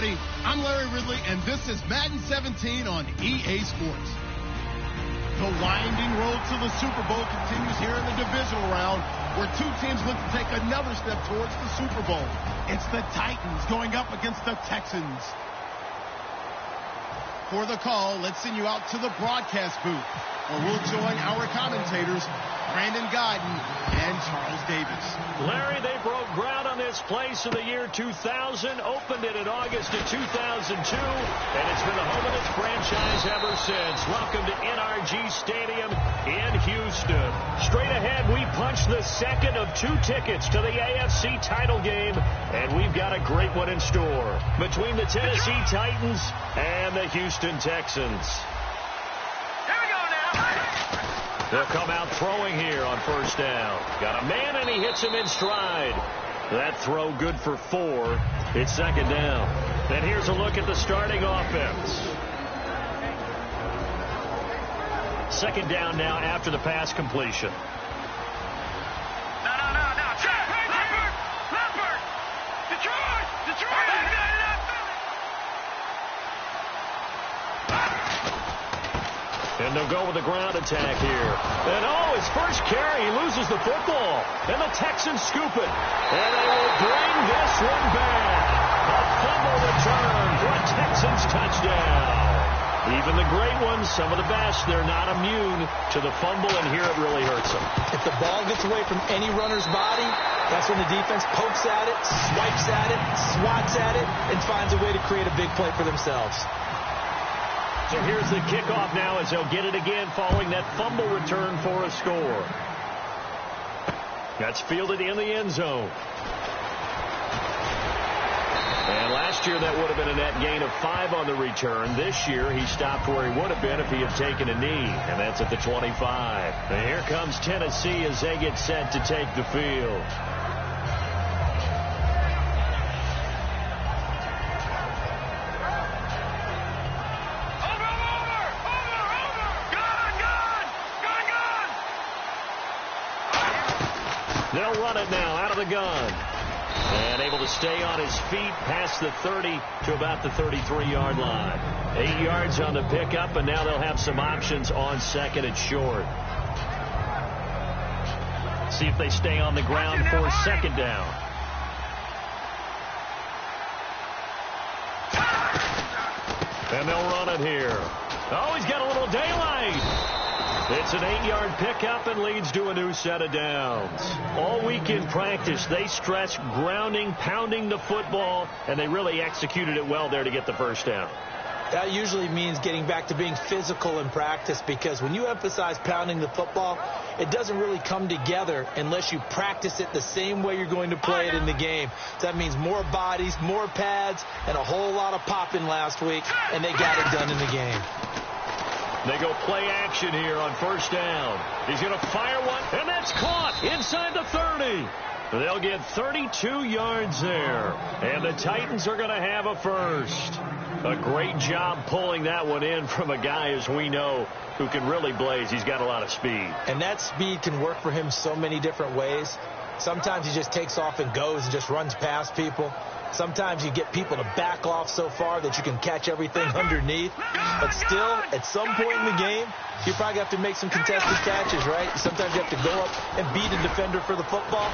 everybody. I'm Larry Ridley, and this is Madden 17 on EA Sports. The winding road to the Super Bowl continues here in the divisional round, where two teams look to take another step towards the Super Bowl. It's the Titans going up against the Texans. For the call, let's send you out to the broadcast booth, where we'll join our commentators, Brandon Guyton and Charles Davis. Larry, they broke ground on this place in the year 2000, opened it in August of 2002, and it's been the home of this franchise ever since. Welcome to NRG Stadium in Houston. Straight ahead, we punch the second of two tickets to the AFC title game, and we've got a great one in store between the Tennessee Titans and the Houston Texans. They'll come out throwing here on first down. Got a man, and he hits him in stride. That throw good for 4. It's second down. And here's a look at the starting offense. Second down now after the pass completion. And they'll go with the ground attack here. And, his first carry, he loses the football. And the Texans scoop it. And they will bring this one back. A fumble return for a Texans touchdown. Even the great ones, some of the best, they're not immune to the fumble, and here it really hurts them. If the ball gets away from any runner's body, that's when the defense pokes at it, swipes at it, swats at it, and finds a way to create a big play for themselves. So here's the kickoff now as they'll get it again following that fumble return for a score. That's fielded in the end zone. And last year that would have been a net gain of 5 on the return. This year he stopped where he would have been if he had taken a knee, and that's at the 25. And here comes Tennessee as they get set to take the field. They'll run it now out of the gun. And able to stay on his feet past the 30 to about the 33-yard line. 8 yards on the pickup, and now they'll have some options on second and short. See if they stay on the ground for second down. And they'll run it here. Oh, he's got a little daylight. It's an 8-yard pickup and leads to a new set of downs. All week in practice, they stressed grounding, pounding the football, and they really executed it well there to get the first down. That usually means getting back to being physical in practice, because when you emphasize pounding the football, it doesn't really come together unless you practice it the same way you're going to play it in the game. So that means more bodies, more pads, and a whole lot of popping last week, and they got it done in the game. They go play action here on first down. He's going to fire one, and that's caught inside the 30. They'll get 32 yards there, and the Titans are going to have a first. A great job pulling that one in from a guy, as we know, who can really blaze. He's got a lot of speed. And that speed can work for him so many different ways. Sometimes he just takes off and goes and just runs past people. Sometimes you get people to back off so far that you can catch everything underneath. But still, at some point in the game, you probably have to make some contested catches, right? Sometimes you have to go up and beat a defender for the football.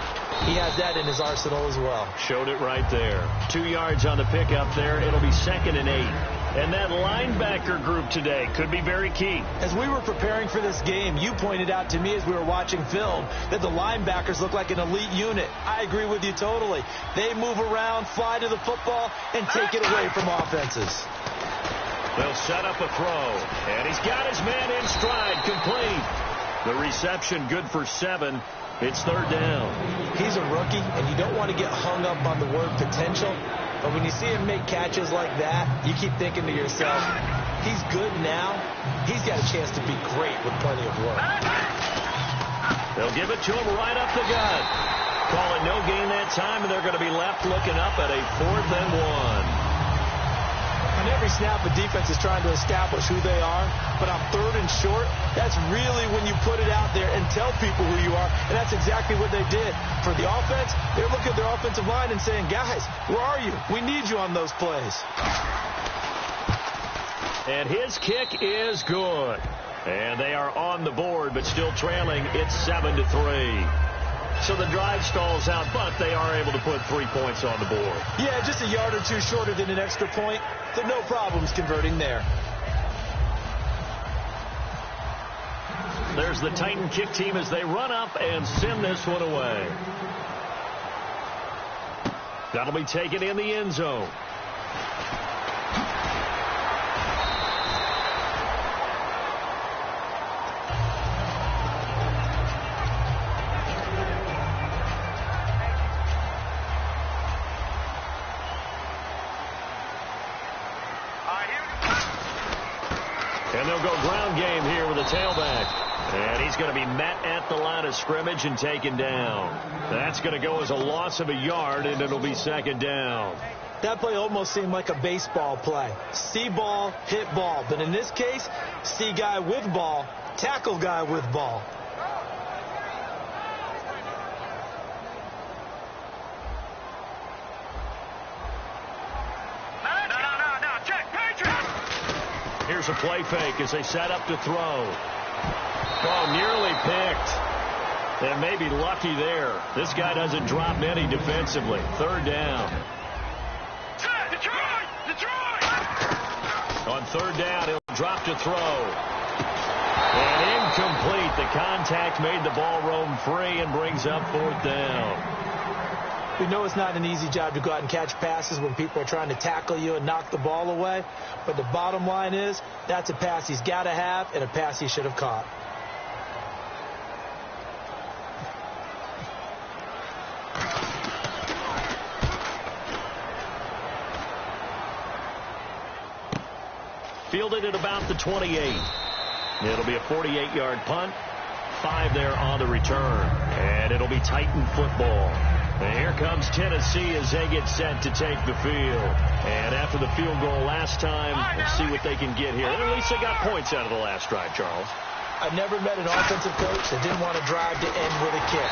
He has that in his arsenal as well. Showed it right there. 2 yards on the pickup there. It'll be second and 8. And that linebacker group today could be very key. As we were preparing for this game, you pointed out to me as we were watching film that the linebackers look like an elite unit. I agree with you totally. They move around, fly to the football, and take it away from offenses. They'll set up a throw, and he's got his man in stride, complete. The reception good for 7. It's third down. He's a rookie, and you don't want to get hung up on the word potential. But when you see him make catches like that, you keep thinking to yourself, he's good now. He's got a chance to be great with plenty of work. They'll give it to him right up the gut. Call it no gain that time, and they're going to be left looking up at a 4th and 1. On every snap, a defense is trying to establish who they are, but on 3rd and short, that's really when you put it out there and tell people who you are, and that's exactly what they did. For the offense, they're looking at their offensive line and saying, guys, where are you? We need you on those plays. And his kick is good. And they are on the board, but still trailing. It's 7-3. So the drive stalls out, but they are able to put 3 points on the board. Yeah, just a yard or two shorter than an extra point, so no problems converting there. There's the Titan kick team as they run up and send this one away. That'll be taken in the end zone. And they'll go ground game here with a tailback. And he's going to be met at the line of scrimmage and taken down. That's going to go as a loss of a yard, and it'll be 2nd down. That play almost seemed like a baseball play. See ball, hit ball. But in this case, see guy with ball, tackle guy with ball. Here's a play fake as they set up to throw. Oh, nearly picked. And maybe lucky there. This guy doesn't drop many defensively. 3rd down. On 3rd down, he'll drop to throw. And incomplete. The contact made the ball roam free and brings up 4th down. We know it's not an easy job to go out and catch passes when people are trying to tackle you and knock the ball away. But the bottom line is, that's a pass he's got to have and a pass he should have caught. Fielded at about the 28. It'll be a 48-yard punt. 5 there on the return. And it'll be Titan football. And here comes Tennessee as they get set to take the field. And after the field goal last time, we'll see what they can get here. At least they got points out of the last drive, Charles. I've never met an offensive coach that didn't want to drive to end with a kick.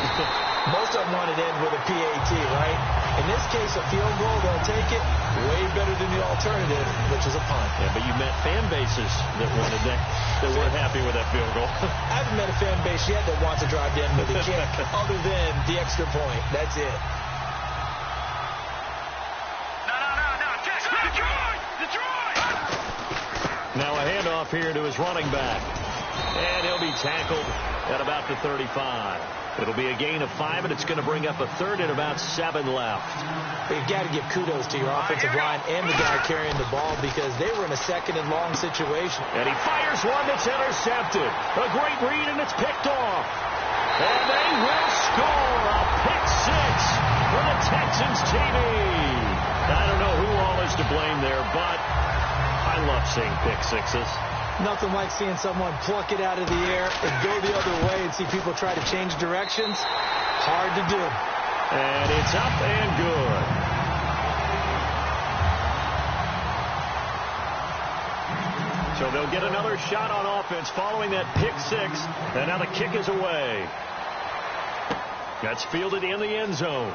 Most of them wanted to end with a PAT, right? In this case, a field goal, they'll take it way better than the alternative, which is a punt. Yeah, but you met fan bases that wanted that weren't happy with that field goal. I haven't met a fan base yet that wants to drive to end with a kick other than the extra point. That's it. Now a handoff here to his running back. And he'll be tackled at about the 35. It'll be a gain of 5, and it's going to bring up a 3rd and about 7 left. You've got to give kudos to your offensive line and the guy carrying the ball because they were in a 2nd and long situation. And he fires one that's intercepted. A great read, and it's picked off. And they will score a pick 6 for the Texans TV. I don't know who all is to blame there, but I love seeing pick 6s. Nothing like seeing someone pluck it out of the air and go the other way and see people try to change directions. Hard to do. And it's up and good. So they'll get another shot on offense following that pick 6. And now the kick is away. That's fielded in the end zone.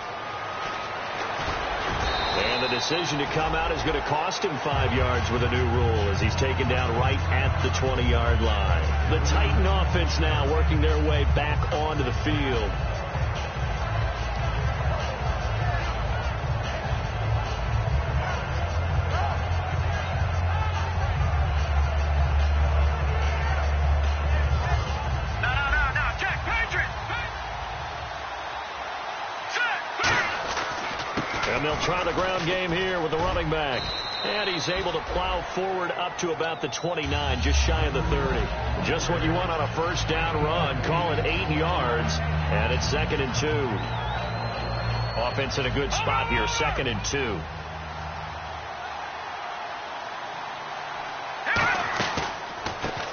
And the decision to come out is going to cost him 5 yards with a new rule as he's taken down right at the 20-yard line. The Titan offense now working their way back onto the field. And they'll try the ground game here with the running back. And he's able to plow forward up to about the 29, just shy of the 30. Just what you want on a first down run. Call it 8 yards. And it's 2nd and 2. Offense in a good spot here, 2nd and 2.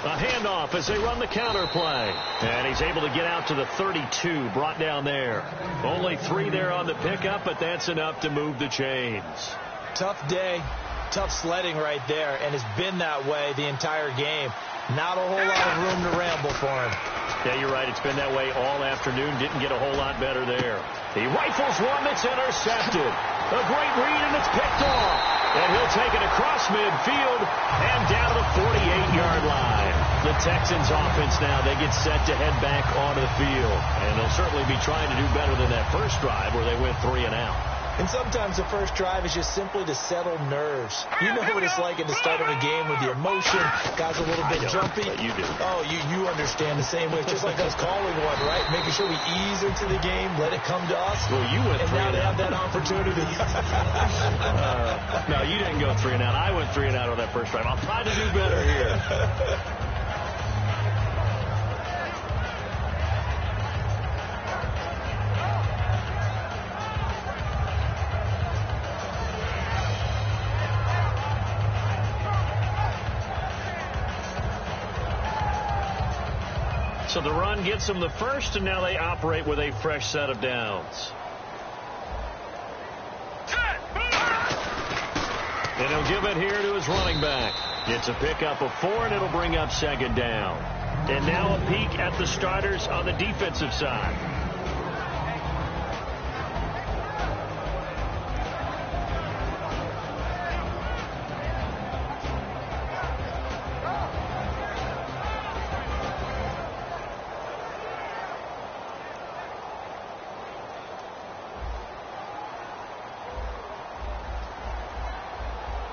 A handoff as they run the counter play. And he's able to get out to the 32, brought down there. Only 3 there on the pickup, but that's enough to move the chains. Tough day. Tough sledding right there, and it's been that way the entire game. Not a whole lot of room to ramble for him. Yeah, you're right. It's been that way all afternoon. Didn't get a whole lot better there. He rifles one that's intercepted. A great read, and it's picked off. And he'll take it across midfield and down to the 48-yard line. The Texans offense now, they get set to head back onto the field. And they'll certainly be trying to do better than that first drive where they went 3 and out. And sometimes the first drive is just simply to settle nerves. You know what it's like at the start of a game with the emotion. Guys a little bit jumpy. You do. Oh, you understand the same way. It's just like us calling one, right? Making sure we ease into the game, let it come to us. Well, you went 3 and now and they out. have that opportunity. No, you didn't go 3 and out. I went 3 and out on that first drive. I'll try to do better here. So the run gets them the first, and now they operate with a fresh set of downs. And he'll give it here to his running back. It's a pickup of 4, and it'll bring up second down. And now a peek at the starters on the defensive side.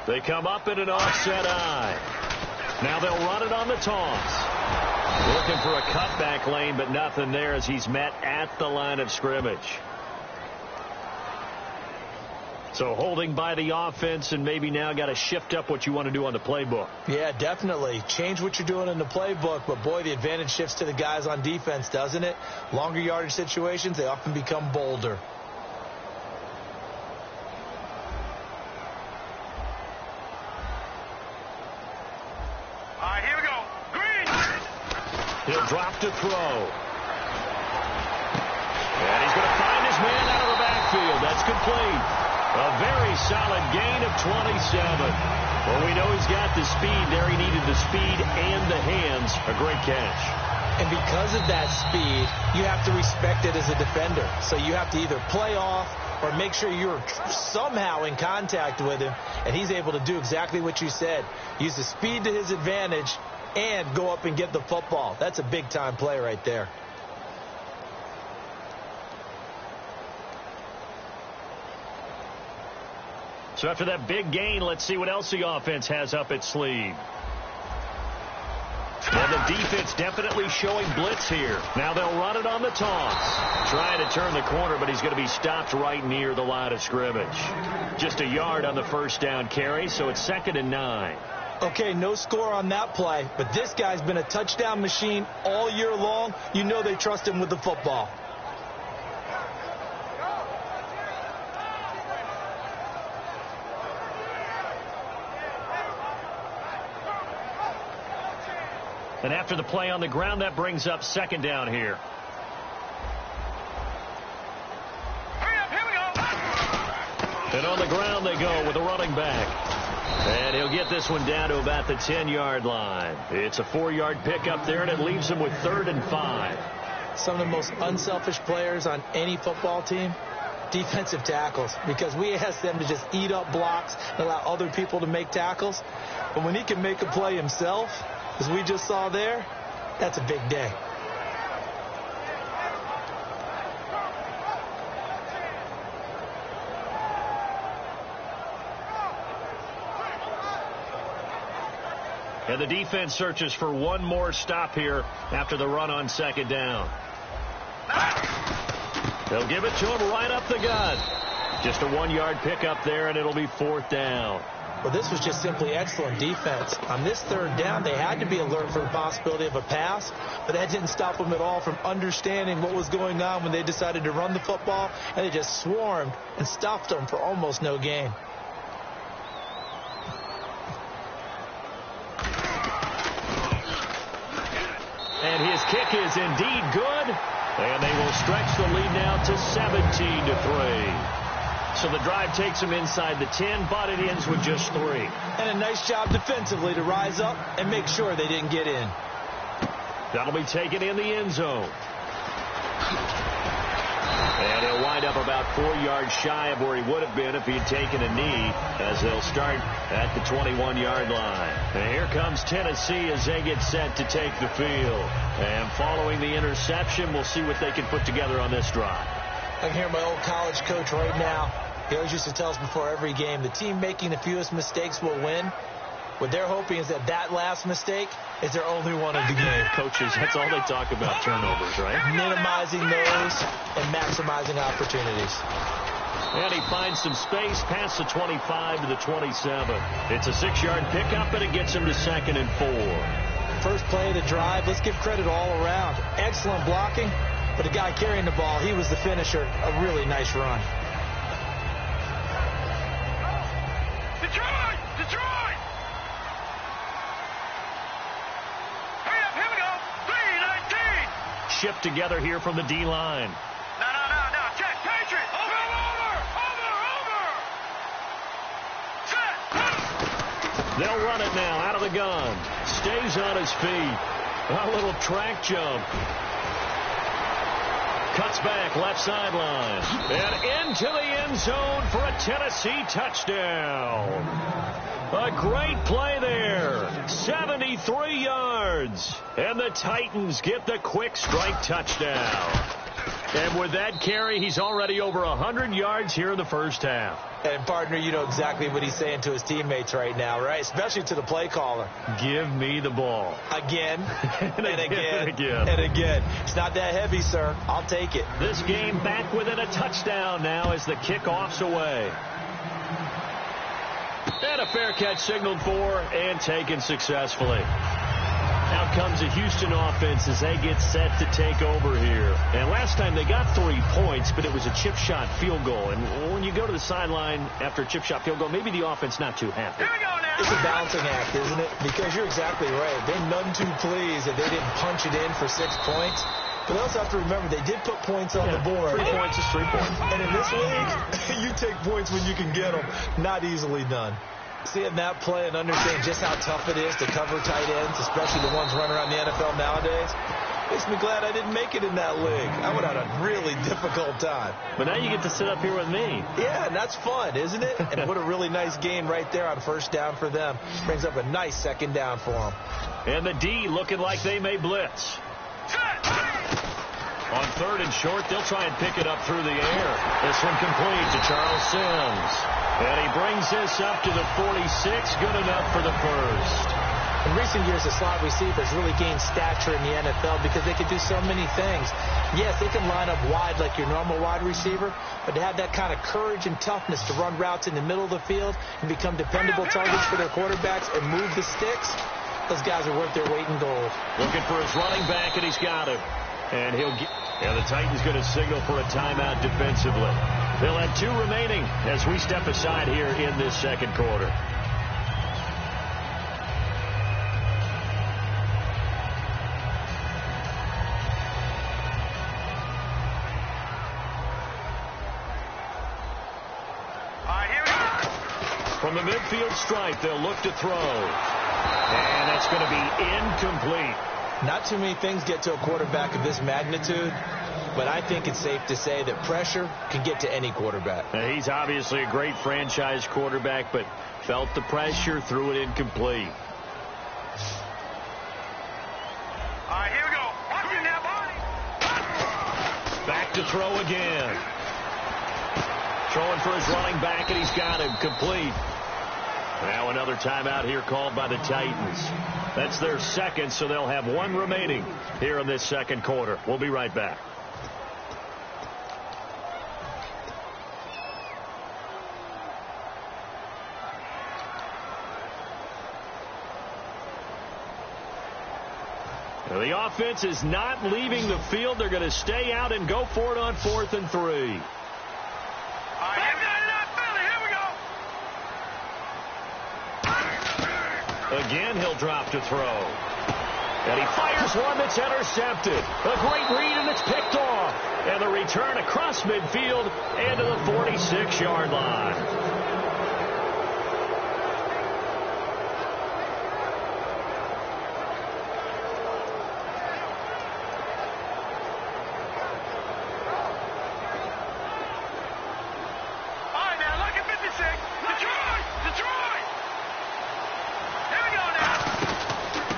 They come up in an offset eye. Now they'll run it on the toss. Looking for a cutback lane, but nothing there as he's met at the line of scrimmage. So holding by the offense, and maybe now got to shift up what you want to do on the playbook. Yeah, definitely. Change what you're doing in the playbook, but boy, the advantage shifts to the guys on defense, doesn't it? Longer yardage situations, they often become bolder. He'll drop to throw. And he's going to find his man out of the backfield. That's complete. A very solid gain of 27. Well, we know he's got the speed there. He needed the speed and the hands. A great catch. And because of that speed, you have to respect it as a defender. So you have to either play off or make sure you're somehow in contact with him. And he's able to do exactly what you said. Use the speed to his advantage and go up and get the football. That's a big-time play right there. So after that big gain, let's see what else the offense has up its sleeve. Well, the defense definitely showing blitz here. Now they'll run it on the toss. Trying to turn the corner, but he's going to be stopped right near the line of scrimmage. Just a yard on the first down carry, so it's 2nd and 9. Okay, no score on that play, but this guy's been a touchdown machine all year long. You know they trust him with the football. And after the play on the ground, that brings up 2nd down here. And on the ground they go with a running back. And he'll get this one down to about the 10-yard line. It's a 4-yard pickup there, and it leaves him with 3rd and 5. Some of the most unselfish players on any football team, defensive tackles, because we ask them to just eat up blocks and allow other people to make tackles. But when he can make a play himself, as we just saw there, that's a big day. And the defense searches for one more stop here after the run on 2nd down. They'll give it to him right up the gut. Just a 1-yard pickup there, and it'll be 4th down. Well, this was just simply excellent defense. On this 3rd down, they had to be alert for the possibility of a pass, but that didn't stop them at all from understanding what was going on when they decided to run the football, and they just swarmed and stopped them for almost no gain. And his kick is indeed good, and they will stretch the lead now to 17-3. So the drive takes him inside the 10, but it ends with just 3. And a nice job defensively to rise up and make sure they didn't get in. That'll be taken in the end zone. And he'll wind up about 4 yards shy of where he would have been if he had taken a knee, as they'll start at the 21-yard line. And here comes Tennessee as they get set to take the field. And following the interception, we'll see what they can put together on this drive. I can hear my old college coach right now. He always used to tell us before every game, the team making the fewest mistakes will win. What they're hoping is that last mistake is their only one of the game. Coaches, that's all they talk about, turnovers, right? Minimizing those and maximizing opportunities. And he finds some space past the 25 to the 27. It's a 6-yard pickup, and it gets him to 2nd and 4. First play of the drive, let's give credit all around. Excellent blocking, but the guy carrying the ball, he was the finisher. A really nice run. Detroit! Detroit! Here we go. 3-19. Shipped together here from the D-line. No. Check. Patriot. Over. Set. They'll run it now out of the gun. Stays on his feet. A little track jump. Cuts back left sideline. And into the end zone for a Tennessee touchdown. A great play there. 73 yards. And the Titans get the quick strike touchdown. And with that carry, he's already over 100 yards here in the first half. And, partner, you know exactly what he's saying to his teammates right now, right? Especially to the play caller. Give me the ball. Again, and again. again. It's not that heavy, sir. I'll take it. This game back within a touchdown now as the kickoff's away. And a fair catch signaled for and taken successfully. Out comes the Houston offense as they get set to take over here. And last time they got 3 points, but it was a chip shot field goal. And when you go to the sideline after a chip shot field goal, maybe the offense not too happy. Here we go now. It's a balancing act, isn't it? Because you're exactly right. They're none too pleased that they didn't punch it in for 6 points. But they also have to remember they did put points on the board. 3 points is 3 points. And in this league, you take points when you can get them. Not easily done. Seeing that play and understanding just how tough it is to cover tight ends, especially the ones running around the NFL nowadays, makes me glad I didn't make it in that league. I would have had a really difficult time. But now you get to sit up here with me. Yeah, and that's fun, isn't it? And what a really nice gain right there on first down for them. Brings up a nice 2nd down for them. And the D looking like they may blitz. On 3rd and short, they'll try and pick it up through the air. This one complete to Charles Sims. And he brings this up to the 46. Good enough for the first. In recent years, the slot receivers really gained stature in the NFL because they can do so many things. Yes, they can line up wide like your normal wide receiver, but to have that kind of courage and toughness to run routes in the middle of the field and become dependable targets for their quarterbacks and move the sticks, those guys are worth their weight in gold. Looking for his running back, and he's got him. And the Titans going to signal for a timeout defensively. They'll have 2 remaining as we step aside here in this second quarter. From the midfield stripe, they'll look to throw. And that's going to be incomplete. Not too many things get to a quarterback of this magnitude, but I think it's safe to say that pressure can get to any quarterback. Now, he's obviously a great franchise quarterback, but felt the pressure, threw it incomplete. All right, here we go. Watch it now, buddy. Back to throw again. Throwing for his running back, and he's got him complete. Now another timeout here called by the Titans. That's their 2nd, so they'll have 1 remaining here in this second quarter. We'll be right back. Now the offense is not leaving the field. They're going to stay out and go for it on 4th and 3. Again, he'll drop to throw. And he fires one that's intercepted. A great read, and it's picked off. And the return across midfield and to the 46-yard line.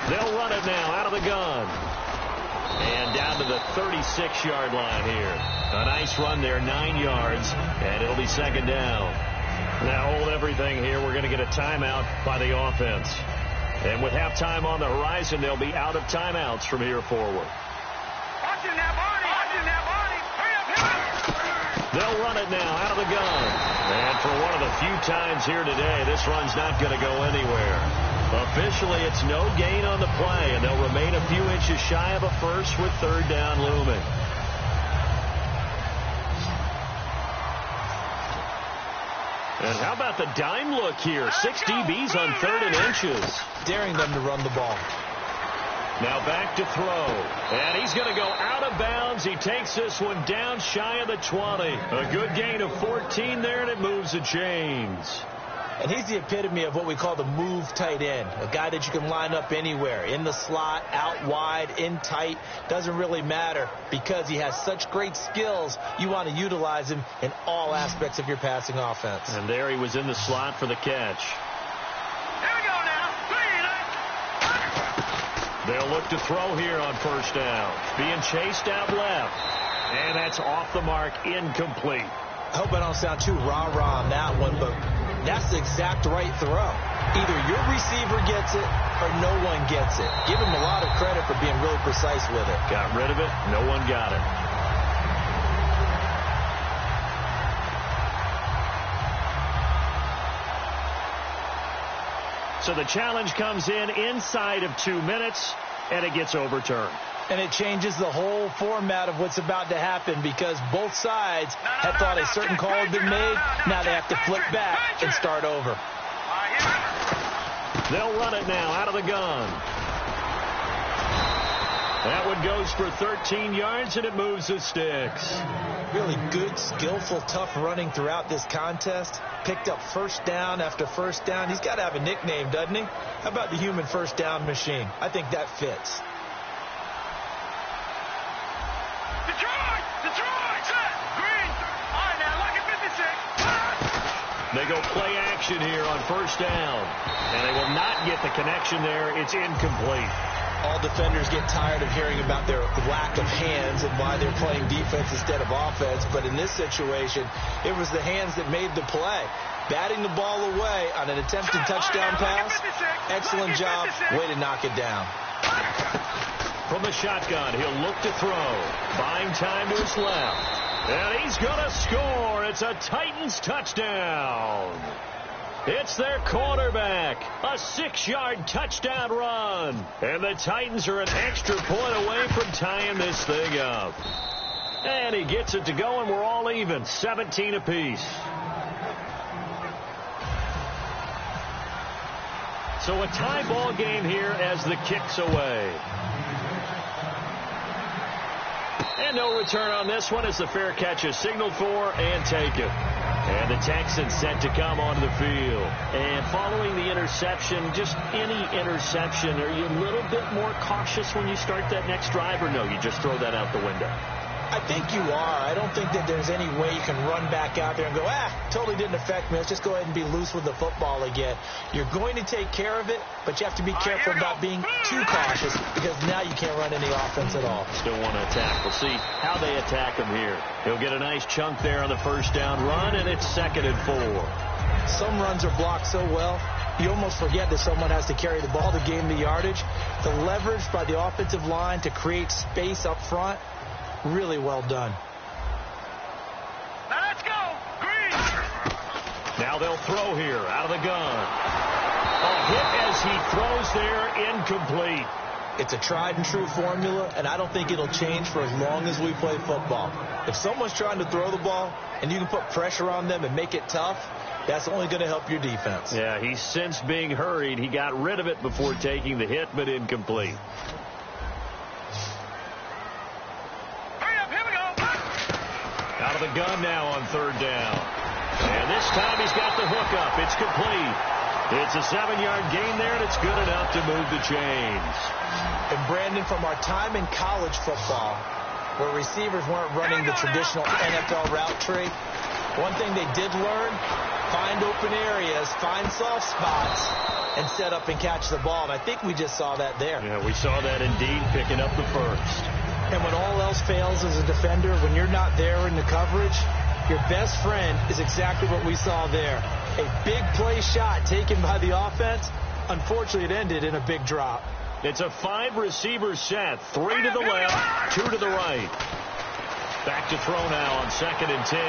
They'll run it now out of the gun. And down to the 36-yard line here. A nice run there, 9 yards, and it'll be second down. Now hold everything here. We're going to get a timeout by the offense. And with halftime on the horizon, they'll be out of timeouts from here forward. They'll run it now out of the gun. And for one of the few times here today, this run's not going to go anywhere. Officially, it's no gain on the play, and they'll remain a few inches shy of a first with third down looming. And how about the dime look here? 6 DBs on 3rd and inches. Daring them to run the ball. Now back to throw. And he's going to go out of bounds. He takes this one down shy of the 20. A good gain of 14 there, and it moves the chains. And he's the epitome of what we call the move tight end. A guy that you can line up anywhere. In the slot, out wide, in tight. Doesn't really matter because he has such great skills. You want to utilize him in all aspects of your passing offense. And there he was in the slot for the catch. Here we go now. They'll look to throw here on first down. Being chased out left. And that's off the mark, incomplete. I hope I don't sound too rah-rah on that one, but that's the exact right throw. Either your receiver gets it or no one gets it. Give him a lot of credit for being really precise with it. Got rid of it. No one got it. So the challenge comes in inside of 2 minutes, and it gets overturned. And it changes the whole format of what's about to happen because both sides had thought a certain call had been made. Now they have to flip back and start over. They'll run it now out of the gun. That one goes for 13 yards, and it moves the sticks. Really good, skillful, tough running throughout this contest. Picked up first down after first down. He's got to have a nickname, doesn't he? How about the human first down machine? I think that fits. They go play action here on first down. And they will not get the connection there. It's incomplete. All defenders get tired of hearing about their lack of hands and why they're playing defense instead of offense. But in this situation, it was the hands that made the play. Batting the ball away on an attempted touchdown pass. Excellent job. Way to knock it down. From the shotgun, he'll look to throw. Buying time to his left. And he's going to score. It's a Titans touchdown. It's their quarterback. A 6-yard touchdown run. And the Titans are an extra point away from tying this thing up. And he gets it to go, and we're all even. 17 apiece. So a tie ball game here as the kick's away. And no return on this one as the fair catch is signaled for and taken. And the Texans set to come onto the field. And following the interception, just any interception, are you a little bit more cautious when you start that next drive, or no, you just throw that out the window? I think you are. I don't think that there's any way you can run back out there and go, totally didn't affect me. Let's just go ahead and be loose with the football again. You're going to take care of it, but you have to be careful about being too cautious because now you can't run any offense at all. Still want to attack. We'll see how they attack him here. He'll get a nice chunk there on the first down run, and it's 2nd and 4. Some runs are blocked so well, you almost forget that someone has to carry the ball to gain the yardage. The leverage by the offensive line to create space up front, really well done. Now let's go. Green. Now they'll throw here out of the gun. A hit as he throws there, incomplete. It's a tried and true formula, and I don't think it'll change for as long as we play football. If someone's trying to throw the ball and you can put pressure on them and make it tough, that's only going to help your defense. Yeah, he's since being hurried. He got rid of it before taking the hit, but incomplete. the gun now on third down. And this time he's got the hook up. It's complete. It's a 7-yard gain there, and it's good enough to move the chains. And Brandon, from our time in college football, where receivers weren't running the traditional NFL route tree, one thing they did learn, find open areas, find soft spots, and set up and catch the ball. And I think we just saw that there. Yeah, we saw that indeed, picking up the first. And when all else fails as a defender, when you're not there in the coverage, your best friend is exactly what we saw there. A big play shot taken by the offense. Unfortunately, it ended in a big drop. It's a 5-receiver set. 3 to the left, 2 to the right. Back to throw now on 2nd and 10.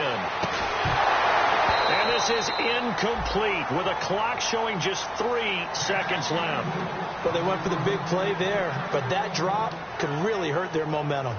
And this is incomplete with a clock showing just 3 seconds left. Well, they went for the big play there, but that drop could really hurt their momentum.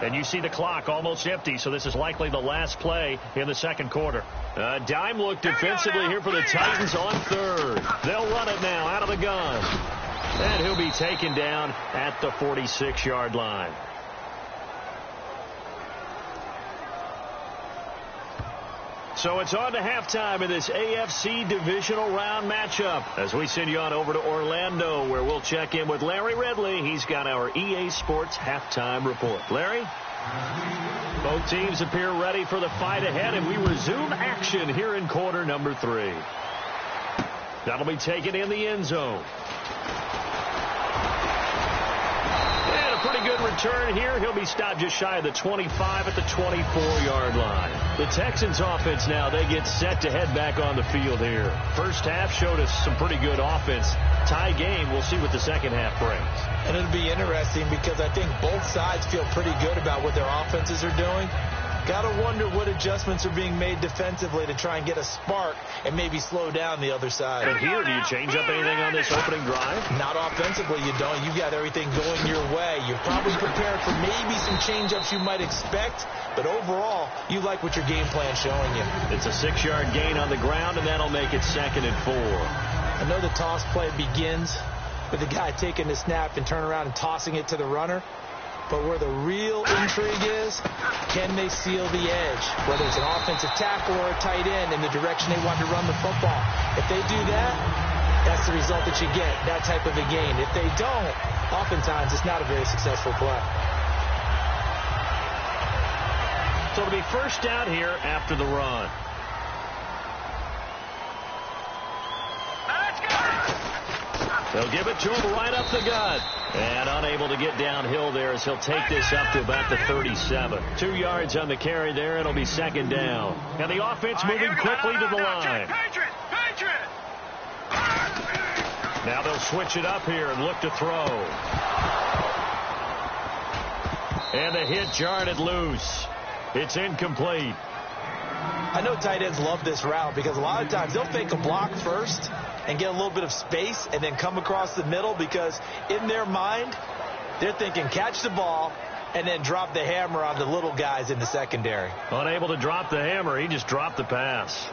And you see the clock almost empty, so this is likely the last play in the second quarter. A dime look defensively here for the Titans on third. They'll run it now out of the gun. And he'll be taken down at the 46-yard line. So it's on to halftime in this AFC divisional round matchup as we send you on over to Orlando, where we'll check in with Larry Ridley. He's got our EA Sports halftime report. Larry? Both teams appear ready for the fight ahead, and we resume action here in quarter number 3. That'll be taken in the end zone. And a pretty good return here. He'll be stopped just shy of the 25 at the 24-yard line. The Texans offense now, they get set to head back on the field here. First half showed us some pretty good offense. Tie game, we'll see what the second half brings. And it'll be interesting because I think both sides feel pretty good about what their offenses are doing. Got to wonder what adjustments are being made defensively to try and get a spark and maybe slow down the other side. And here, do you change up anything on this opening drive? Not offensively, you don't. You got everything going your way. You're probably prepared for maybe some change-ups you might expect, but overall, you like what your game plan's showing you. It's a 6-yard gain on the ground, and that'll make it 2nd and 4. I know the toss play begins with the guy taking the snap and turn around and tossing it to the runner. But where the real intrigue is, can they seal the edge? Whether it's an offensive tackle or a tight end in the direction they want to run the football. If they do that, that's the result that you get, that type of a gain. If they don't, oftentimes it's not a very successful play. So it'll be first down here after the run. They'll give it to him right up the gut. And unable to get downhill there as he'll take this up to about the 37. 2 yards on the carry there. It'll be 2nd down. And the offense moving quickly to the line. Now they'll switch it up here and look to throw. And the hit jarred it loose. It's incomplete. I know tight ends love this route because a lot of times they'll fake a block first and get a little bit of space and then come across the middle because in their mind, they're thinking catch the ball and then drop the hammer on the little guys in the secondary. Unable to drop the hammer, he just dropped the pass.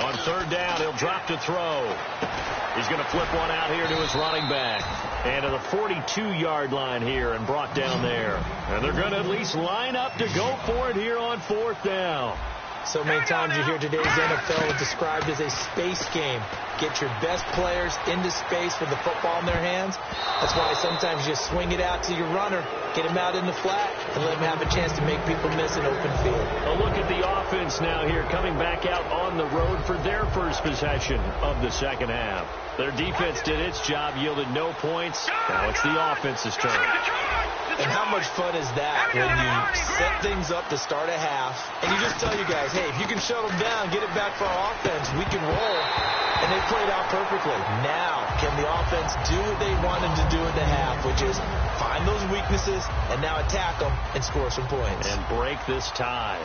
On third down, he'll drop to throw. He's going to flip one out here to his running back. And to the 42-yard line here and brought down there. And they're going to at least line up to go for it here on 4th down. So many times you hear today's NFL described as a space game. Get your best players into space with the football in their hands. That's why sometimes you swing it out to your runner, get him out in the flat, and let him have a chance to make people miss an open field. A look at the offense now here coming back out on the road for their first possession of the second half. Their defense did its job, yielded no points. Now it's the offense's turn. And how much fun is that when you set things up to start a half, and you just tell you guys, hey, if you can shut them down, get it back for our offense, we can roll. And they played out perfectly. Now, can the offense do what they wanted to do in the half, which is find those weaknesses and now attack them and score some points. And break this tie.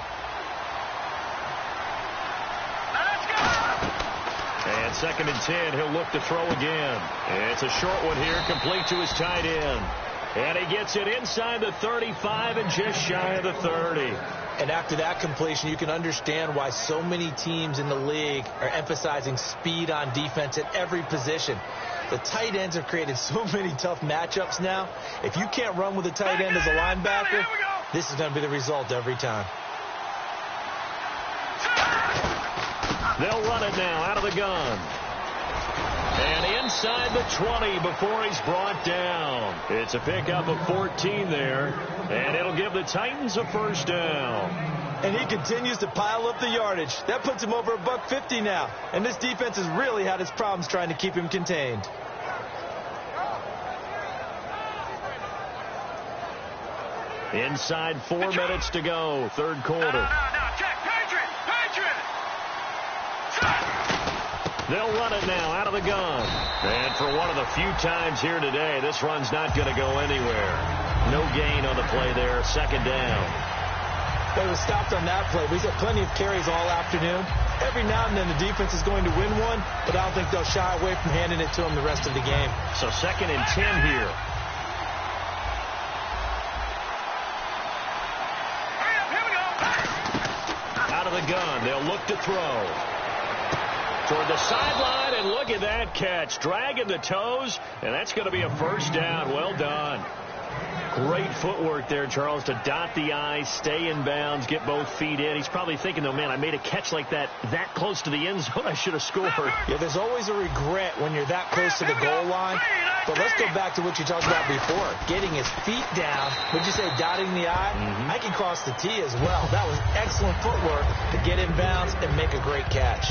And And 2nd and 10, he'll look to throw again. It's a short one here, complete to his tight end. And he gets it inside the 35 and just shy of the 30. And after that completion, you can understand why so many teams in the league are emphasizing speed on defense at every position. The tight ends have created so many tough matchups now. If you can't run with a tight end as a linebacker, this is going to be the result every time. They'll run it now out of the gun. And inside the 20 before he's brought down. It's a pickup of 14 there. And it'll give the Titans a first down. And he continues to pile up the yardage. That puts him over $150 now. And this defense has really had its problems trying to keep him contained. Inside 4 minutes to go, 3rd quarter. No, check, Patriot! They'll run it now out of the gun. And for one of the few times here today, this run's not going to go anywhere. No gain on the play there, 2nd down. They were stopped on that play. We've had plenty of carries all afternoon. Every now and then the defense is going to win one, but I don't think they'll shy away from handing it to them the rest of the game. So 2nd and 10 here. Out of the gun, they'll look to throw. Toward the sideline, and look at that catch. Dragging the toes, and that's going to be a first down. Well done. Great footwork there, Charles, to dot the I, stay in bounds, get both feet in. He's probably thinking, though, man, I made a catch like that close to the end zone. I should have scored. Yeah, there's always a regret when you're that close to the goal line. But let's go back to what you talked about before. Getting his feet down. Would you say dotting the I? I can cross the T as well. That was excellent footwork to get in bounds and make a great catch.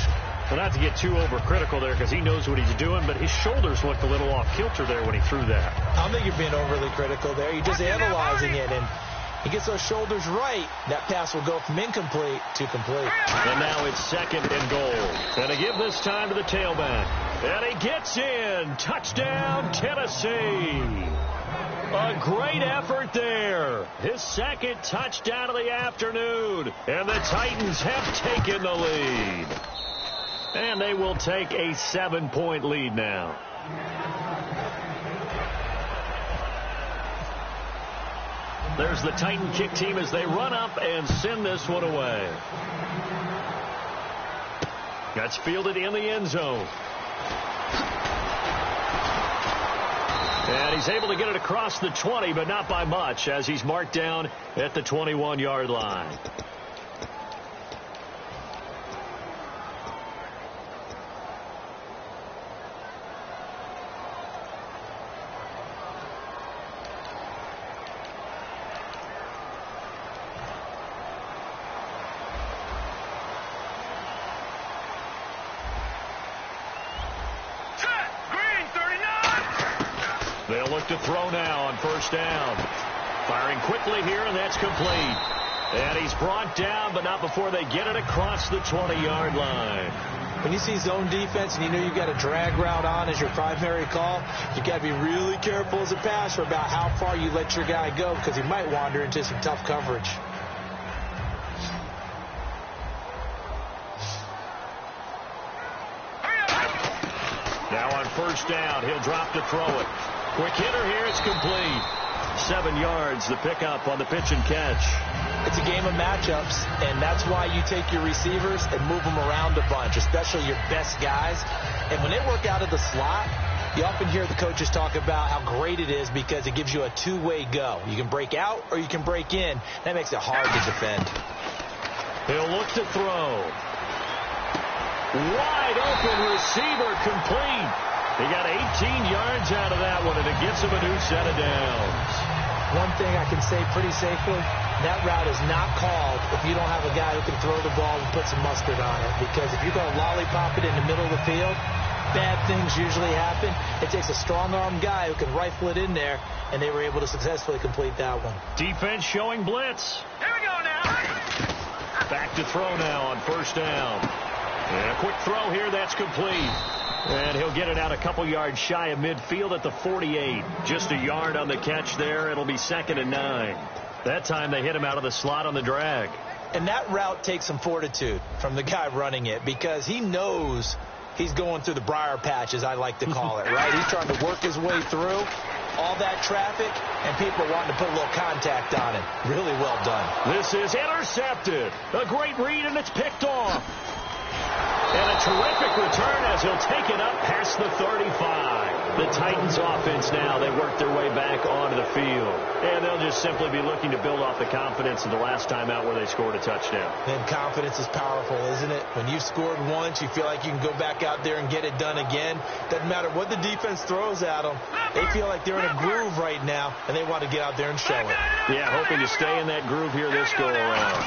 Well, not to get too overcritical there because he knows what he's doing, but his shoulders looked a little off kilter there when he threw that. I don't think you're being overly critical there. You're just analyzing it, and he gets those shoulders right. That pass will go from incomplete to complete. And now it's 2nd and goal. And they give this time to the tailback. And he gets in. Touchdown, Tennessee. A great effort there. His 2nd touchdown of the afternoon. And the Titans have taken the lead. And they will take a 7-point lead now. There's the Titan kick team as they run up and send this one away. That's fielded in the end zone. And he's able to get it across the 20, but not by much, as he's marked down at the 21-yard line. They'll look to throw now on first down. Firing quickly here, and that's complete. And he's brought down, but not before they get it across the 20-yard line. When you see zone defense and you know you've got a drag route on as your primary call, you've got to be really careful as a passer about how far you let your guy go because he might wander into some tough coverage. Now on first down, he'll drop to throw it. Quick hitter here, it's complete. 7 yards, the pickup on the pitch and catch. It's a game of matchups, and that's why you take your receivers and move them around a bunch, especially your best guys. And when they work out of the slot, you often hear the coaches talk about how great it is because it gives you a two-way go. You can break out or you can break in. That makes it hard to defend. He'll look to throw. Wide open receiver, complete. He got 18 yards out of that one, and it gets him a new set of downs. One thing I can say pretty safely, that route is not called if you don't have a guy who can throw the ball and put some mustard on it. Because if you're going to lollipop it in the middle of the field, bad things usually happen. It takes a strong-armed guy who can rifle it in there, and they were able to successfully complete that one. Defense showing blitz. Here we go now. Back to throw now on first down. And a quick throw here, that's complete. And he'll get it out a couple yards shy of midfield at the 48. Just a yard on the catch there. It'll be 2nd and 9. That time they hit him out of the slot on the drag. And that route takes some fortitude from the guy running it because he knows he's going through the briar patch, as I like to call it, right? He's trying to work his way through all that traffic, and people are wanting to put a little contact on him. Really well done. This is intercepted. A great read, and it's picked off. And a terrific return as he'll take it up past the 35. The Titans offense now, they work their way back onto the field. And they'll just simply be looking to build off the confidence of the last time out where they scored a touchdown. And confidence is powerful, isn't it? When you've scored once, you feel like you can go back out there and get it done again. Doesn't matter what the defense throws at them. They feel like they're in a groove right now, and they want to get out there and show it. Yeah, hoping to stay in that groove here this go-around.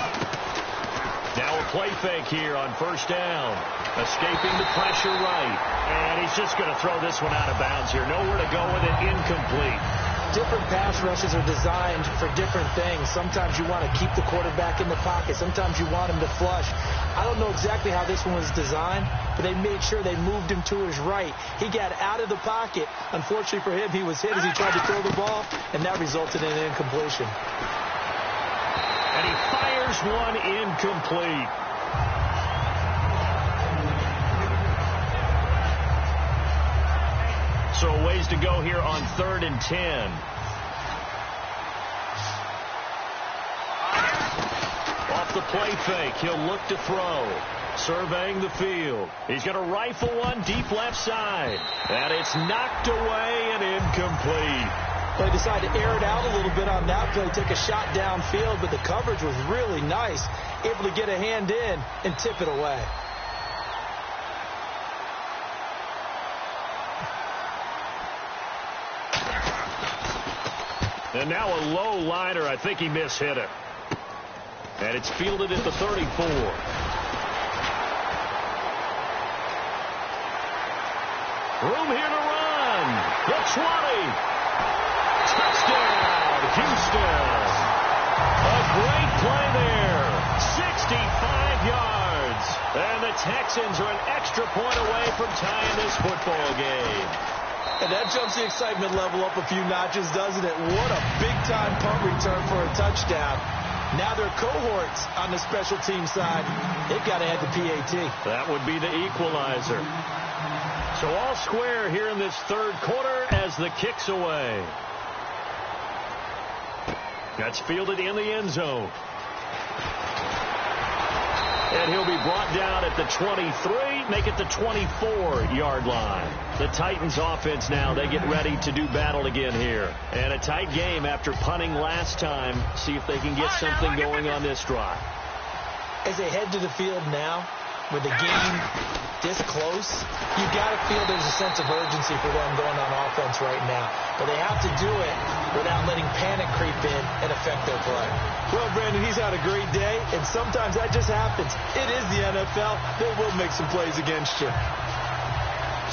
Now a play fake here on first down. Escaping the pressure right. And he's just going to throw this one out of bounds here. Nowhere to go with it. Incomplete. Different pass rushes are designed for different things. Sometimes you want to keep the quarterback in the pocket. Sometimes you want him to flush. I don't know exactly how this one was designed, but they made sure they moved him to his right. He got out of the pocket. Unfortunately for him, he was hit as he tried to throw the ball, and that resulted in an incompletion. And he fires one incomplete. So a ways to go here on 3rd and 10. Off the play fake, he'll look to throw. Surveying the field. He's going to rifle one deep left side. And it's knocked away and incomplete. They decided to air it out a little bit on that play, take a shot downfield, but the coverage was really nice. Able to get a hand in and tip it away. And now a low liner. I think he mishit it. And it's fielded at the 34. Room here to run. The 20. Touchdown, Houston. A great play there. 65 yards. And the Texans are an extra point away from tying this football game. And that jumps the excitement level up a few notches, doesn't it? What a big-time punt return for a touchdown. Now they're cohorts on the special team side. They've got to add the PAT. That would be the equalizer. So all square here in this third quarter as the kick's away. That's fielded in the end zone. And he'll be brought down at the 23, make it the 24-yard line. The Titans offense now, they get ready to do battle again here. And a tight game after punting last time. See if they can get something going on this drive. As they head to the field now, with the game this close, you got to feel there's a sense of urgency for them going on offense right now. But they have to do it without letting panic creep in and affect their play. Well, Brandon, he's had a great day, and sometimes that just happens. It is the NFL. They will make some plays against you.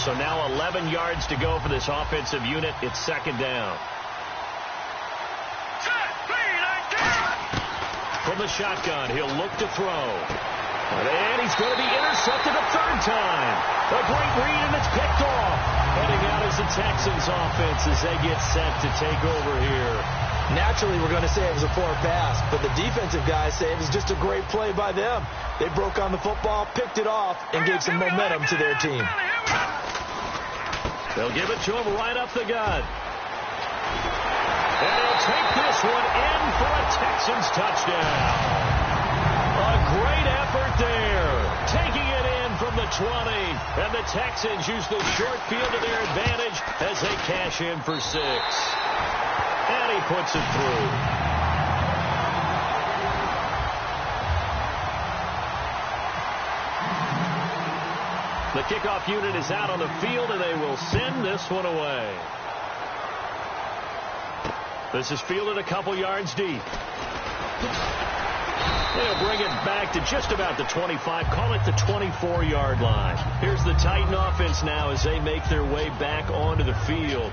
So now 11 yards to go for this offensive unit. It's second down. From the shotgun, he'll look to throw. And he's going to be intercepted a third time. A great read, and it's picked off. Heading out as the Texans offense as they get set to take over here. Naturally, we're going to say it was a poor pass, but the defensive guys say it was just a great play by them. They broke on the football, picked it off, and gave some momentum to their team. They'll give it to him right up the gut. And he'll take this one in for a Texans touchdown. A great effort there. Taking it in from the 20. And the Texans use the short field to their advantage as they cash in for 6. And he puts it through. The kickoff unit is out on the field, and they will send this one away. This is fielded a couple yards deep. They'll bring it back to just about the 25. Call it the 24-yard line. Here's the Titan offense now as they make their way back onto the field.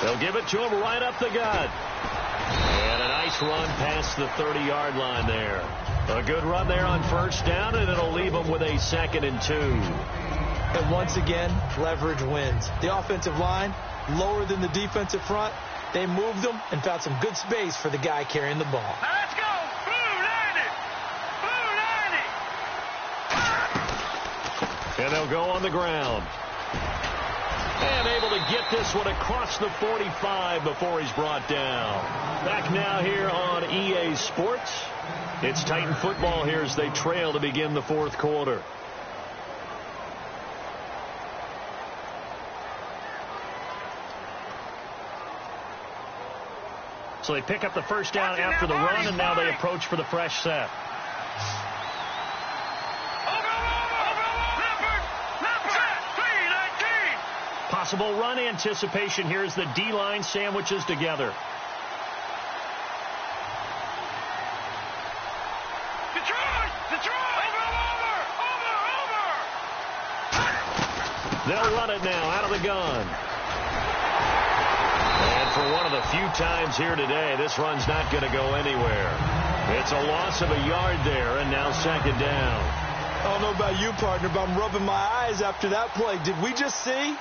They'll give it to him right up the gut. And a nice nice run past the 30-yard line there. A good run there on first down, and it'll leave them with a 2nd and 2. And once again, leverage wins. The offensive line, lower than the defensive front. They moved them and found some good space for the guy carrying the ball. Now let's go. Blue 90. Blue 90. And they'll go on the ground. And able to get this one across the 45 before he's brought down. Back now here on EA Sports. It's Titan football here as they trail to begin the 4th quarter. So they pick up the first down after the run, and now they approach for the fresh set. Possible run anticipation here as the D-line sandwiches together. They'll run it now out of the gun. And for one of the few times here today, this run's not going to go anywhere. It's a loss of a yard there, and now 2nd down. I don't know about you, partner, but I'm rubbing my eyes after that play. Did we just see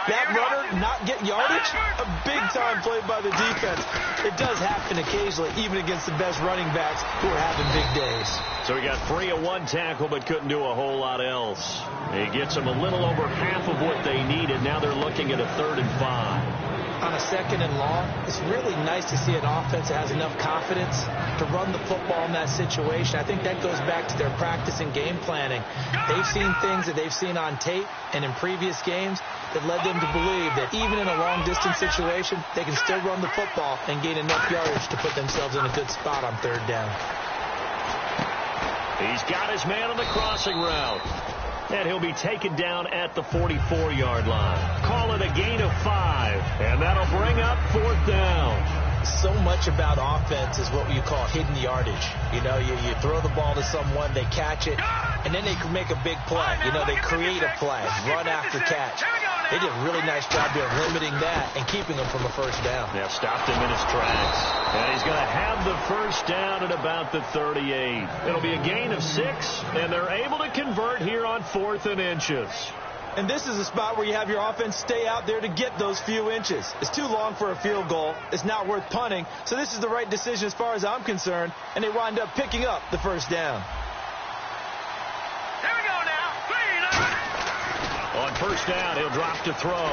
that runner not get yardage? A big-time play by the defense. It does happen occasionally, even against the best running backs who are having big days. So he got free of one tackle but couldn't do a whole lot else. He gets them a little over half of what they needed. Now they're looking at a 3rd and 5. On a 2nd and long, it's really nice to see an offense that has enough confidence to run the football in that situation. I think that goes back to their practice and game planning. They've seen things that they've seen on tape and in previous games that led them to believe that even in a long-distance situation, they can still run the football and gain enough yardage to put themselves in a good spot on 3rd down. He's got his man on the crossing route. And he'll be taken down at the 44-yard line. Call it a gain of 5. And that'll bring up 4th down. So much about offense is what you call hidden yardage. You know, you throw the ball to someone, they catch it, and then they can make a big play. You know, they create a play, run after catch. They did a really nice job there of limiting that and keeping them from a first down. Yeah, stopped him in his tracks. And he's going to have the first down at about the 38. It'll be a gain of 6, and they're able to convert here on 4th and inches. And this is a spot where you have your offense stay out there to get those few inches. It's too long for a field goal. It's not worth punting. So this is the right decision as far as I'm concerned. And they wind up picking up the first down. Here we go now. On first down, he'll drop to throw.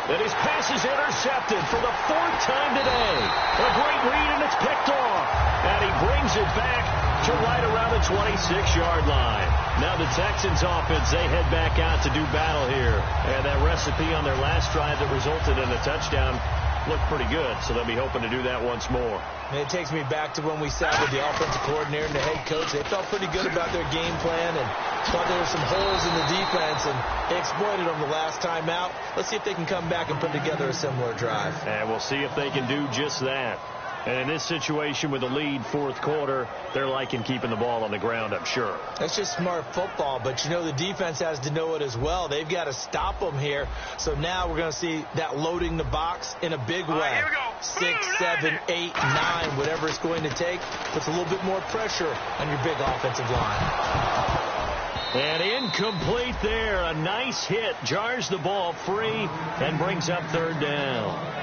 And his pass is intercepted for the 4th time today. A great read, and it's picked off. And he brings it back to right around the 26-yard line. Now the Texans offense, they head back out to do battle here. And that recipe on their last drive that resulted in a touchdown looked pretty good, so they'll be hoping to do that once more. And it takes me back to when we sat with the offensive coordinator and the head coach. They felt pretty good about their game plan and thought there were some holes in the defense, and they exploited them the last time out. Let's see if they can come back and put together a similar drive. And we'll see if they can do just that. And in this situation with the lead 4th quarter, they're liking keeping the ball on the ground, I'm sure. That's just smart football, but you know the defense has to know it as well. They've got to stop them here. So now we're going to see that loading the box in a big way. Here we go. 6, 7, 8, 9, whatever it's going to take, puts a little bit more pressure on your big offensive line. And incomplete there. A nice hit. Jars the ball free and brings up 3rd down.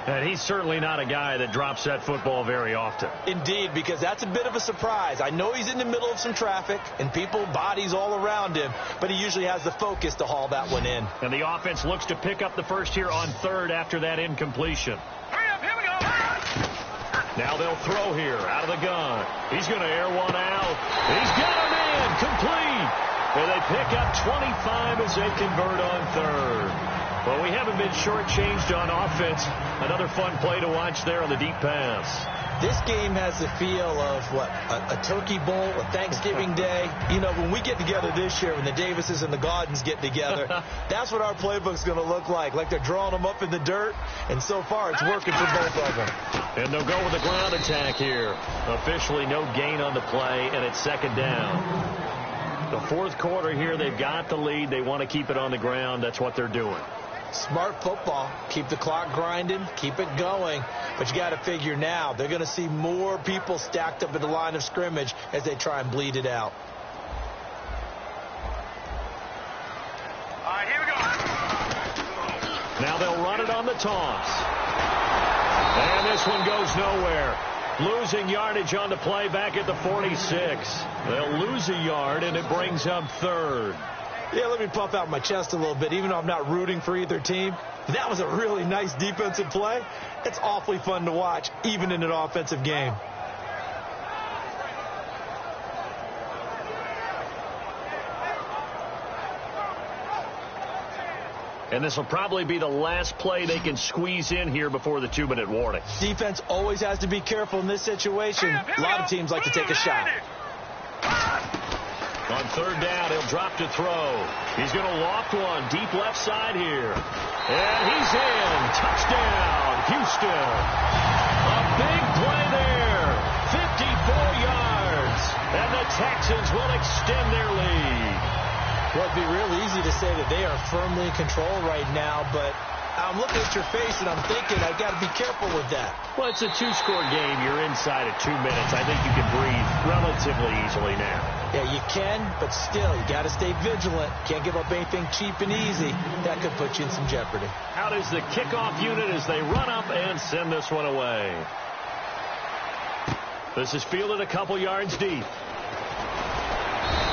And he's certainly not a guy that drops that football very often. Indeed, because that's a bit of a surprise. I know he's in the middle of some traffic and people, bodies all around him, but he usually has the focus to haul that one in. And the offense looks to pick up the first here on 3rd after that incompletion. Hurry up, here we go. Now they'll throw here out of the gun. He's going to air one out. He's got a man complete. And they pick up 25 as they convert on 3rd. Well, we haven't been shortchanged on offense. Another fun play to watch there on the deep pass. This game has the feel of, a turkey bowl, a Thanksgiving day. You know, when we get together this year, when the Davises and the Gaudens get together, that's what our playbook's going to look like they're drawing them up in the dirt, and so far it's working for both of them. And they'll go with the ground attack here. Officially no gain on the play, and it's 2nd down. The 4th quarter here, they've got the lead. They want to keep it on the ground. That's what they're doing. Smart football. Keep the clock grinding. Keep it going. But you got to figure now, they're going to see more people stacked up at the line of scrimmage as they try and bleed it out. All right, here we go. Now they'll run it on the toss. And this one goes nowhere. Losing yardage on the play back at the 46. They'll lose a yard, and it brings up third. Yeah, let me puff out my chest a little bit, even though I'm not rooting for either team. That was a really nice defensive play. It's awfully fun to watch, even in an offensive game. And this will probably be the last play they can squeeze in here before the 2-minute warning. Defense always has to be careful in this situation. A lot of teams like to take a shot. On third down, he'll drop to throw. He's going to loft one deep left side here. And he's in. Touchdown, Houston. A big play there. 54 yards. And the Texans will extend their lead. Well, it'd be real easy to say that they are firmly in control right now, but I'm looking at your face and I'm thinking I've got to be careful with that. Well, it's a 2-score game. You're inside at 2 minutes. I think you can breathe relatively easily now. Yeah, you can, but still, you got to stay vigilant. Can't give up anything cheap and easy. That could put you in some jeopardy. Out is the kickoff unit as they run up and send this one away. This is fielded a couple yards deep.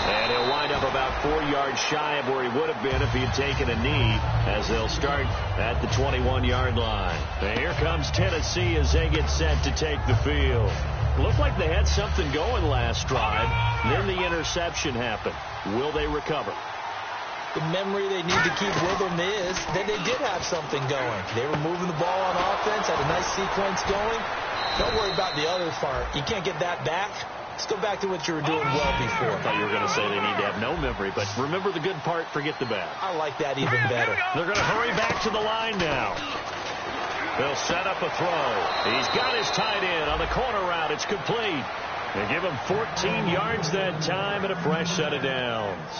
And he'll wind up about 4 yards shy of where he would have been if he had taken a knee, as they'll start at the 21-yard line. And here comes Tennessee as they get set to take the field. Looked like they had something going last drive. Then the interception happened. Will they recover? The memory they need to keep with them is that they did have something going. They were moving the ball on offense, had a nice sequence going. Don't worry about the other part. You can't get that back. Let's go back to what you were doing well before. I thought you were going to say they need to have no memory, but remember the good part, forget the bad. I like that even better. They're going to hurry back to the line now. They'll set up a throw. He's got his tight end on the corner route. It's complete. They give him 14 yards that time and a fresh set of downs.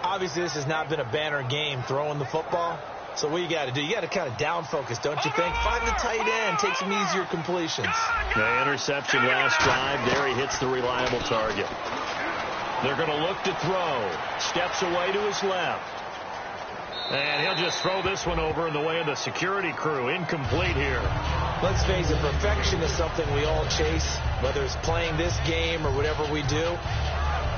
Obviously, this has not been a banner game throwing the football. So what you got to do, you got to kind of down focus, don't you think? Find the tight end, take some easier completions. The interception last drive. There he hits the reliable target. They're going to look to throw. Steps away to his left. And he'll just throw this one over in the way of the security crew. Incomplete here. Let's face it, perfection is something we all chase, whether it's playing this game or whatever we do.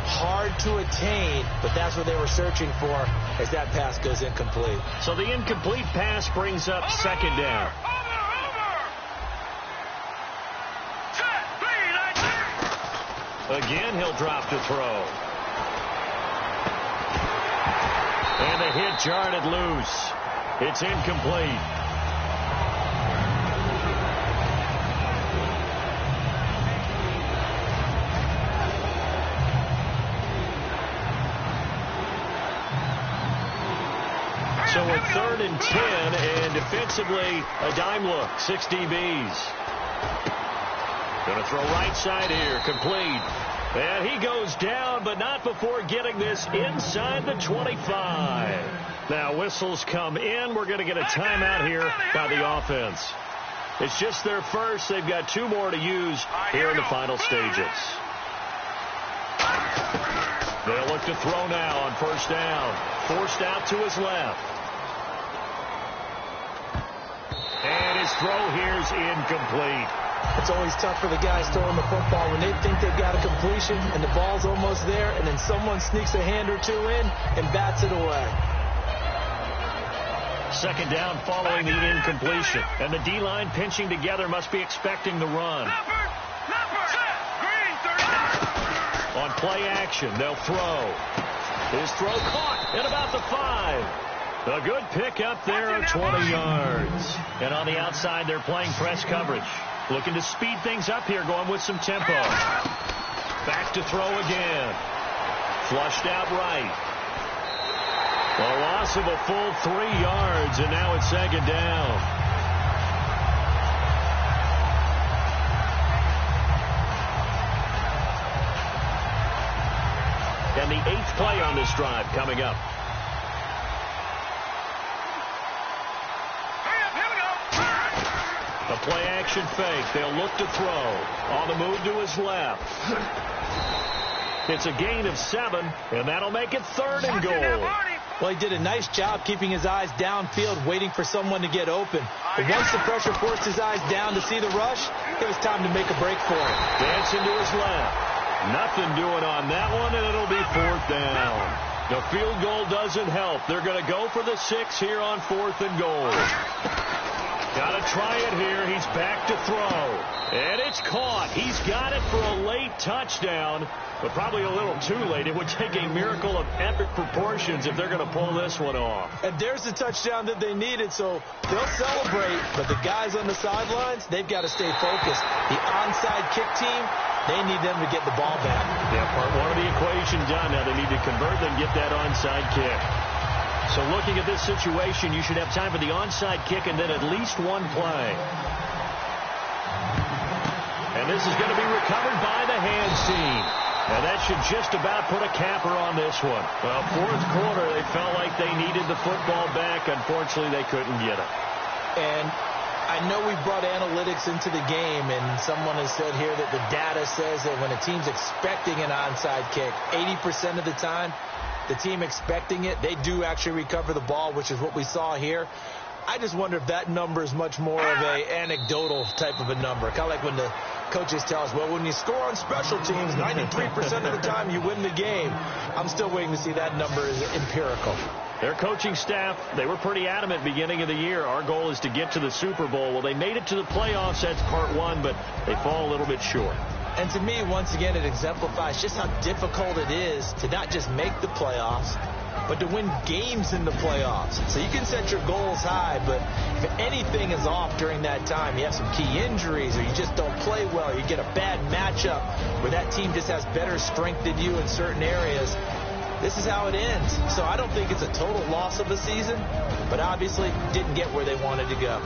Hard to attain, but that's what they were searching for as that pass goes incomplete. So the incomplete pass brings up second down. Again, he'll drop to throw. And the hit jarred loose. It's incomplete. So a 3rd and 10, and defensively, a dime look. 6 DBs. Going to throw right side here. Complete. And he goes down, but not before getting this inside the 25. Now whistles come in. We're going to get a timeout here by the offense. It's just their first. They've got 2 more to use here in the final stages. They'll look to throw now on first down. Forced out to his left. And his throw here is incomplete. It's always tough for the guys throwing the football when they think they've got a completion and the ball's almost there, and then someone sneaks a hand or two in and bats it away. Second down following the incompletion. And the D-line pinching together must be expecting the run. On play action, they'll throw. His throw caught at about the 5. A good pick up there of 20 yards. And on the outside, they're playing press coverage. Looking to speed things up here, going with some tempo. Back to throw again. Flushed out right. A loss of a full 3 yards, and now it's second down. And the 8th play on this drive coming up. Play-action fake. They'll look to throw. On the move to his left. It's a gain of 7, and that'll make it 3rd and goal. Well, he did a nice job keeping his eyes downfield, waiting for someone to get open. But once the pressure forced his eyes down to see the rush, it was time to make a break for him. Dancing to his left. Nothing doing on that one, and it'll be 4th down. The field goal doesn't help. They're going to go for the 6 here on 4th and goal. Got to try it here. He's back to throw. And it's caught. He's got it for a late touchdown, but probably a little too late. It would take a miracle of epic proportions if they're going to pull this one off. And there's the touchdown that they needed, so they'll celebrate. But the guys on the sidelines, they've got to stay focused. The onside kick team, they need them to get the ball back. Yeah, part 1 of the equation done. Now they need to convert and get that onside kick. So looking at this situation, you should have time for the onside kick and then at least one play. And this is going to be recovered by the hands team. And that should just about put a capper on this one. Well, 4th quarter, they felt like they needed the football back. Unfortunately, they couldn't get it. And I know we've brought analytics into the game, and someone has said here that the data says that when a team's expecting an onside kick, 80% of the time, the team expecting it, they do actually recover the ball, which is what we saw here. I just wonder if that number is much more of a anecdotal type of a number. Kind of like when the coaches tell us, well, when you score on special teams, 93% of the time you win the game. I'm still waiting to see that number is empirical. Their coaching staff, they were pretty adamant beginning of the year. Our goal is to get to the Super Bowl. Well, they made it to the playoffs. That's part 1, but they fall a little bit short. And to me, once again, it exemplifies just how difficult it is to not just make the playoffs, but to win games in the playoffs. So you can set your goals high, but if anything is off during that time, you have some key injuries or you just don't play well, you get a bad matchup where that team just has better strength than you in certain areas, this is how it ends. So I don't think it's a total loss of a season, but obviously didn't get where they wanted to go.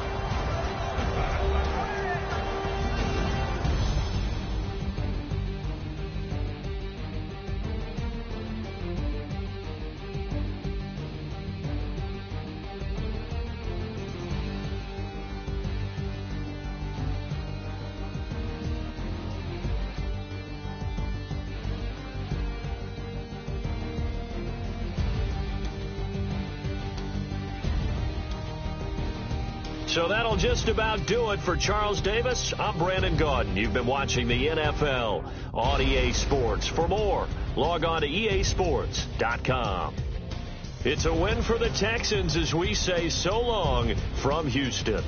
So that'll just about do it for Charles Davis. I'm Brandon Gaudin. You've been watching the NFL on EA Sports. For more, log on to easports.com. It's a win for the Texans as we say so long from Houston.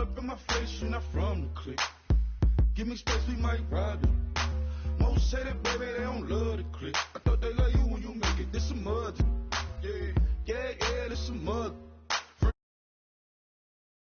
up in my face, you're not from the clique. Give me space, we might ride it. Most say that, baby, they don't love the clique. I thought they love you when you